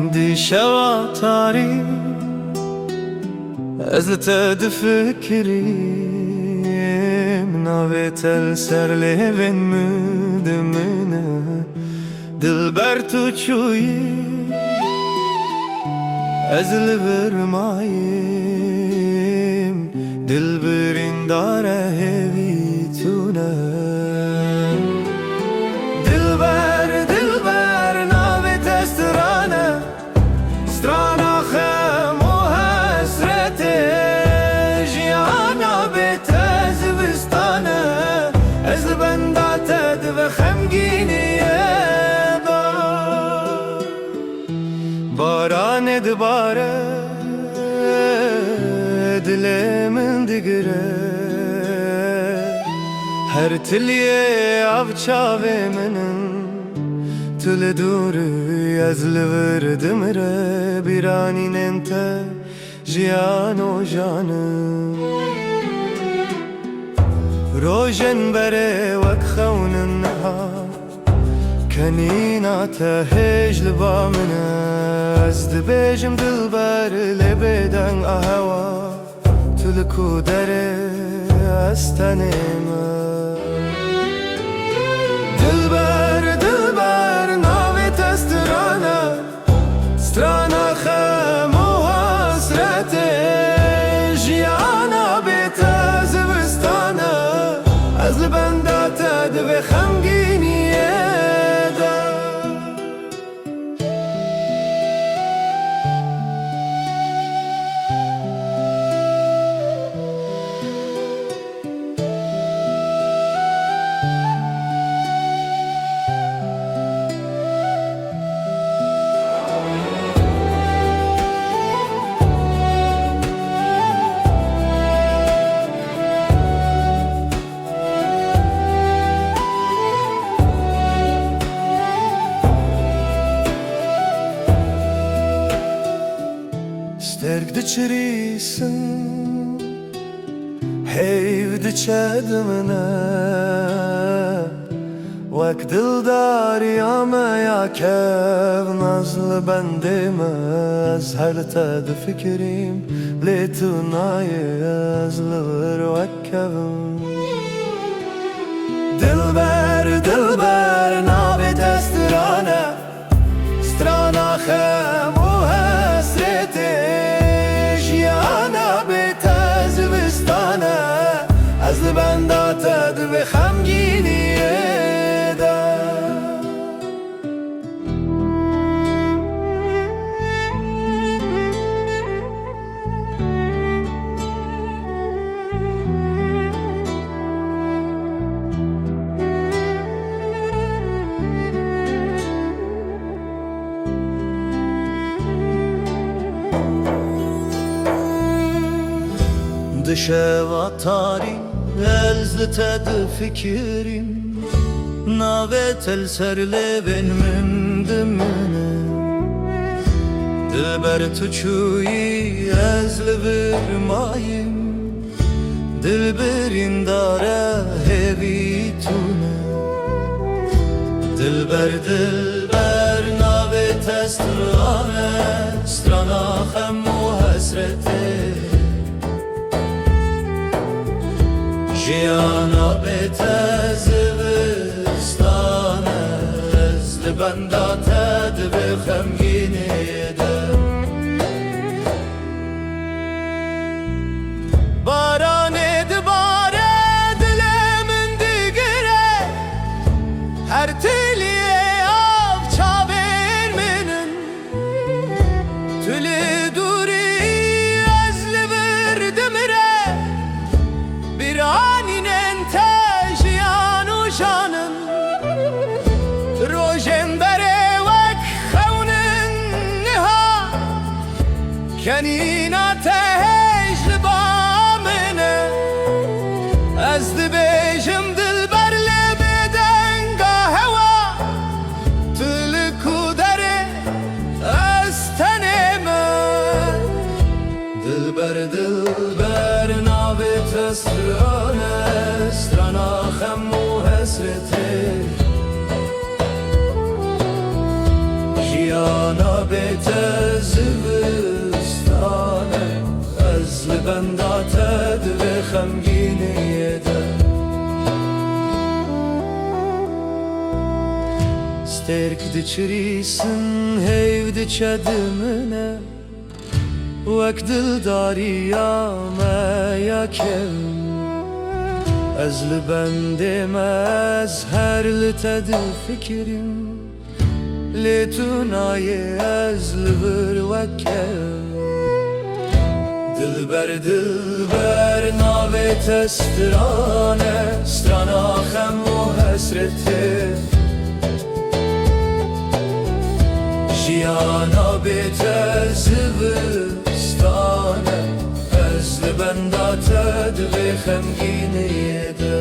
دي شواتاري أزلت فكري نافت السر لهن مدمنه دلبر تو چویی ازل vermayim Dilberin dare hevi tune Dilber, dilber navet estrane Strana khem o hasrete Jiyana bete zivistane Ez bendated ve khemginiye Baran edbare dilemin digre Her tilye avçave minin Tül duru yazlı verdim re Biranin ente jiyan o janım Rojen bere vak khawnin nahar كنينات هجل بامنا أزد بيجم دلبر لبدن أهوا تلكو داري أستنيما دلبر دلبر ناويت استرانا سترانا خمو حسرتي جيانا بيتا زبستانا أزل بندات دبي خمجيني Sterk de çirisin Heyv de çedmine Vak dildar yame ya kev Nazlı bendemez Her ted fikrim Letunayı yazılır vak kevim Dilber, dilber Navet estirane Strana khem o hasreti از بنداتد به خمگینیه Dışeva tarim Elzted fikrim Navet el serle benim dımını Dilber tuçuyi ezli vermayim Dilberin dare hevi tune Dilber dilber navet estrane Strana khemu hasrete Jiyana bete zivistane Ezli bendated ve khemginiyede Baran edbare dilemin digre Her tiliye avça vermenin Tülü duri ezli verdim re Bir aninen tejiyan uşanın Rojen bere vek khawnin niha Kenina tehejli bamine Ezdi bejim dilberle beden gaheva Tülü kudere esteneme Dilber dilber navet esrane Strana khemu hasreti Jiyana بێتە زستانە ئەس لە بەنداتە دڵێ خەمگینێدە ستێرک دچریسن هەیو دچە دمنە وەک دڵداریە مەیەکەم ئەز لە بەندێمە ئەز هەر لە تە دڵفکرم لێ تو نایێ ئەز لە بر وەکەم دلبەر ناوێتە سترانە سترانە خەم و هەسرەتێ ژیانە بێتە زستانە ئەس لە بەنداتە دڵێ خەمگینێدە